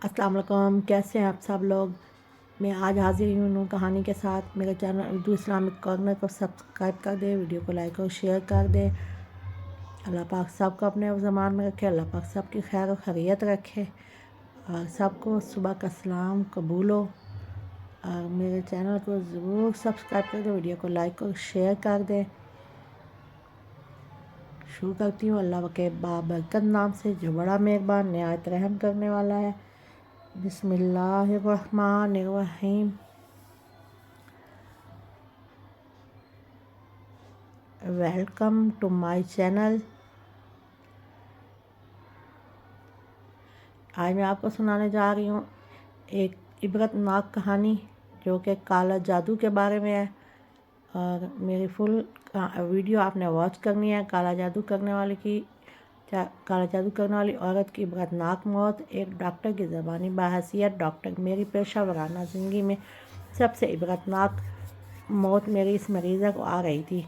अस्सलाम वालेकुम। कैसे हैं आप सब लोग। मैं आज हाजिर हूँ कहानी के साथ। मेरे चैनल उर्दू इस्लामिक कॉर्नर को सब्सक्राइब कर दें, वीडियो को लाइक और शेयर कर दें। अल्लाह पाक सबको अपने ज़मान में रखे, अल्लाह पाक सबकी खैर और खैरियत रखे और सबको सुबह का सलाम कबूल हो। और मेरे चैनल को ज़रूर सब्सक्राइब कर दें, वीडियो को लाइक और शेयर कर दें। शुरू करती हूँ अल्लाह के बाबरकत नाम से जो बड़ा मेहरबान नहायत रहम करने वाला है। बिस्मिल्लाहिर्रहमानिर्रहीम। Welcome to my channel. आज मैं आपको सुनाने जा रही हूँ एक इबरतनाक कहानी जो कि काला जादू के बारे में है। और मेरी फुल वीडियो आपने वॉच करनी है। काला जादू करने वाली औरत की इबरतनाक मौत। एक डॉक्टर की ज़बानी बाहैसियत डॉक्टर मेरी पेशा वराना ज़िंदगी में सबसे इबरतनाक मौत मेरी इस मरीज़ा को आ रही थी।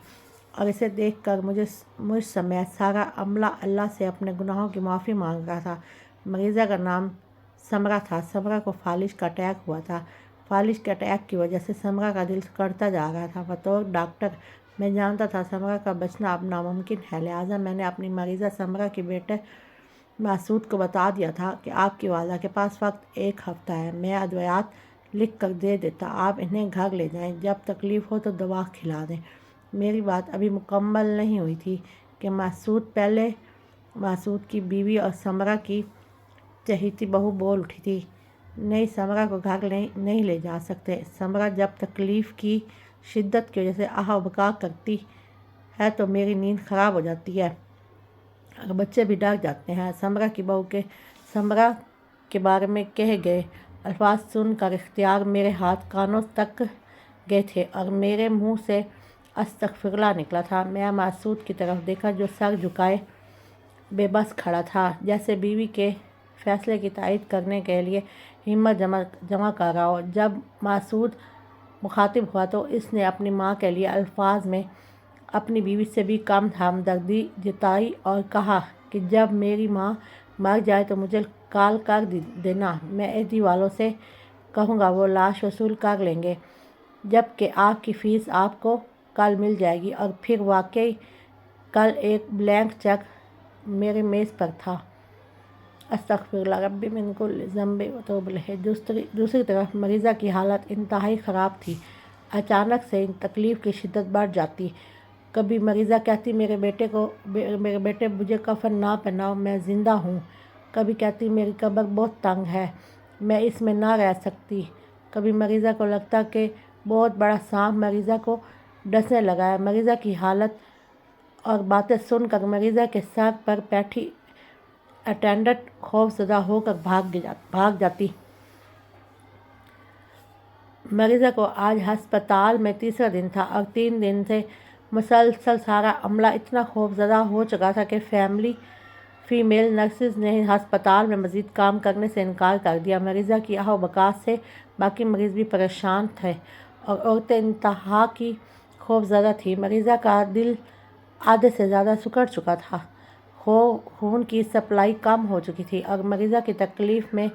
और इसे देखकर मुझ समेत सारा अमला अल्लाह से अपने गुनाहों की माफ़ी मांग रहा था। मरीज़ा का नाम समरा था। समरा को फालिज का अटैक हुआ था। फालिज के अटैक की वजह से समरा का दिल करता जा रहा था। बतौर डॉक्टर मैं जानता था समरा का बचना अब नामुमकिन है। लिहाजा मैंने अपनी मरीज़ा समरा के बेटे मासूद को बता दिया था कि आपकी वाला के पास वक्त 1 हफ़्ता है। मैं अद्वियात लिख कर दे देता, आप इन्हें घर ले जाएं। जब तकलीफ़ हो तो दवा खिला दें। मेरी बात अभी मुकम्मल नहीं हुई थी कि मासूद की बीवी और समरा की चहेती बहू बोल उठी थी, नहीं, समरा को घर नहीं ले जा सकते। समरा जब तकलीफ़ की शिद्दत की वजह से आह बका करती है तो मेरी नींद ख़राब हो जाती है और बच्चे भी डर जाते हैं। समरा की बहू के समरा के बारे में कहे गए अल्फाज सुनकर इख्तियार मेरे हाथ कानों तक गए थे और मेरे मुंह से अस्तगफिरुल्लाह निकला था। मैं मासूद की तरफ देखा जो सर झुकाए बेबस खड़ा था, जैसे बीवी के फैसले की तायद करने के लिए हिम्मत जमा कर रहा हो। जब मासूद मुखातिब हुआ तो इसने अपनी माँ के लिए अल्फाज में अपनी बीवी से भी कम हमदर्दी जताई और कहा कि जब मेरी माँ मर जाए तो मुझे कॉल कर देना, मैं एदी वालों से कहूँगा वो लाश वसूल कर लेंगे, जबकि आपकी फ़ीस आपको कल मिल जाएगी। और फिर वाकई कल एक ब्लैंक चेक मेरे मेज़ पर था। अस्तगफिरुल्लाह रब्बी मिन कुल्लि ज़ंबि व तूबु इलैह। दूसरी तरफ मरीज़ा की हालत इंतहाई ख़राब थी। अचानक से इन तकलीफ़ की शिद्दत बढ़ जाती। कभी मरीज़ा कहती मेरे बेटे मुझे कफन ना पहनाओ, मैं ज़िंदा हूँ। कभी कहती मेरी कब्र बहुत तंग है, मैं इसमें ना रह सकती। कभी मरीज़ा को लगता कि बहुत बड़ा सांप मरीज़ा को डसने लगा है। मरीज़ा की हालत और बातें सुनकर मरीज़ा के सर पर बैठी अटेंडेंट खौफज़दा होकर भाग जाती। मरीज़ा को आज हस्पताल में तीसरा दिन था और 3 दिन से मुसलसल सारा अमला इतना खौफज़दा हो चुका था कि फीमेल नर्सेज ने हस्पताल में मज़ीद काम करने से इनकार कर दिया। मरीज़ा की आह बकात से बाकी मरीज़ भी परेशान थे और औरतें इंतहा की खौफज़दा थी। मरीज़ा का दिल आधे से ज़्यादा सिकुड़ चुका था, खून की सप्लाई कम हो चुकी थी और मरीज़ा की तकलीफ़ में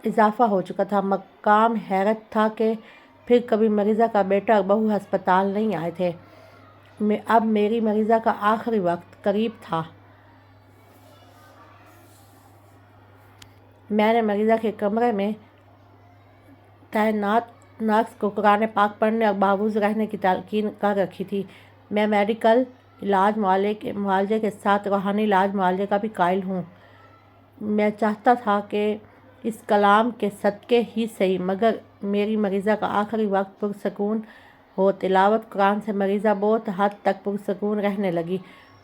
इजाफ़ा हो चुका था। मकाम हैरत था कि फिर कभी मरीज़ा का बेटा और बहू हस्पताल नहीं आए थे। अब मेरी मरीज़ा का आखिरी वक्त करीब था। मैंने मरीज़ा के कमरे में तैनात नर्स को कुरान पाक पढ़ने और महफूज़ रहने की तलकीन कर रखी थी। मैं मेडिकल इलाज मुआवजे के साथ रूहानी इलाज मुआवजे का भी कायल हूँ। मैं चाहता था कि इस कलाम के सदक़े ही सही मगर मेरी मरीज़ा का आखिरी वक्त पुरसकून हो। तिलावत कुरान से मरीज़ा बहुत हद तक पुरसकून रहने लगी,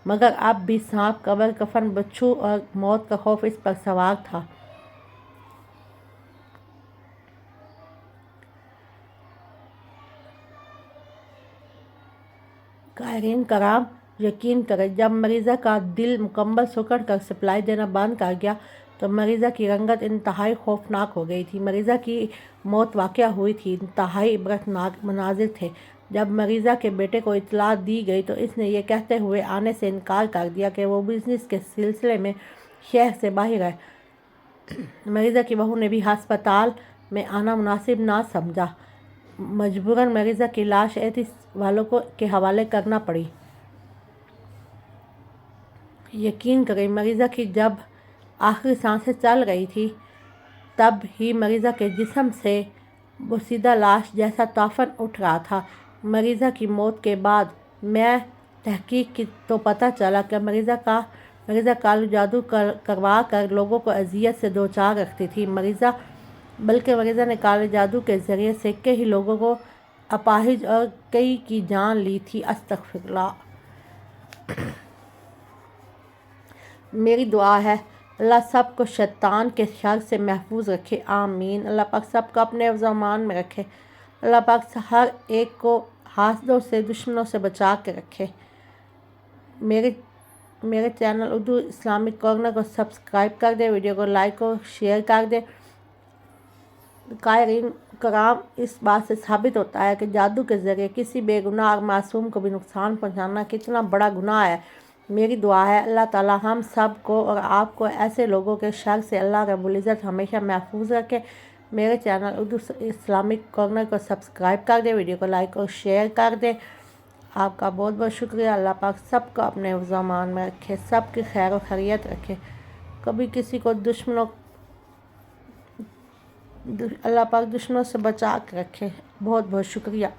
मगर अब भी सांप, कब्र, कफन, बिच्छू और मौत का खौफ इस पर सवार था। कायरीन कराम, यकीन करें, जब मरीज़ा का दिल मुकम्मल सिकुड़ कर सप्लाई देना बंद कर गया तो मरीज़ा की रंगत इंतहाई खौफनाक हो गई थी। मरीज़ा की मौत वाक़या हुई थी। इंतहाई इबरतनाक मनाज़िर थे। जब मरीज़ा के बेटे को इत्तला दी गई तो इसने ये कहते हुए आने से इनकार कर दिया कि वो बिज़नेस के सिलसिले में शहर से बाहर है। मरीज़ा की बहू ने भी अस्पताल में आना मुनासिब ना समझा। मजबूरन मरीज़ा की लाश एहतियात वालों के हवाले करना पड़ी। यकीन करें, मरीज़ा की जब आखिरी सांसें चल रही थी तब ही मरीज़ा के जिस्म से बोसीदा लाश जैसा ताफन उठ रहा था। मरीज़ा की मौत के बाद मैं तहकीक की तो पता चला कि मरीज़ा कालू जादू करवा कर लोगों को अजियत से दो चार रखती थी। बल्कि मरीज़ा ने काले जादू के ज़रिए से कई लोगों को अपाहिज और कई की जान ली थी। अस्तगफिरुल्लाह। मेरी दुआ है अल्लाह सब को शैतान के शर से महफूज रखे, आमीन। अल्लाह पाक सब को अपने ज़मान में रखे। अल्लाह पाक हर एक को हासदों से, दुश्मनों से बचा के रखे। मेरे चैनल उर्दू इस्लामिक कॉर्नर को सब्सक्राइब कर दे, वीडियो को लाइक और शेयर कर दे। कायरीन कराम, इस बात से साबित होता है कि जादू के ज़रिए किसी बेगुनाह और मासूम को भी नुकसान पहुंचाना कितना बड़ा गुनाह है। मेरी दुआ है अल्लाह ताला हम सब को और आपको ऐसे लोगों के शर से अल्लाह रब्बुल इज़्ज़त हमेशा महफूज रखे। मेरे चैनल उर्दू इस्लामिक कॉर्नर को सब्सक्राइब कर दे, वीडियो को लाइक और शेयर कर दे। आपका बहुत बहुत शुक्रिया। अल्लाह पाक सब को अपने ज़मान में रखे, सब की खैर और खैरियत रखे। कभी किसी को अल्लाह पाक दुश्मनों से बचा के रखे। बहुत बहुत शुक्रिया।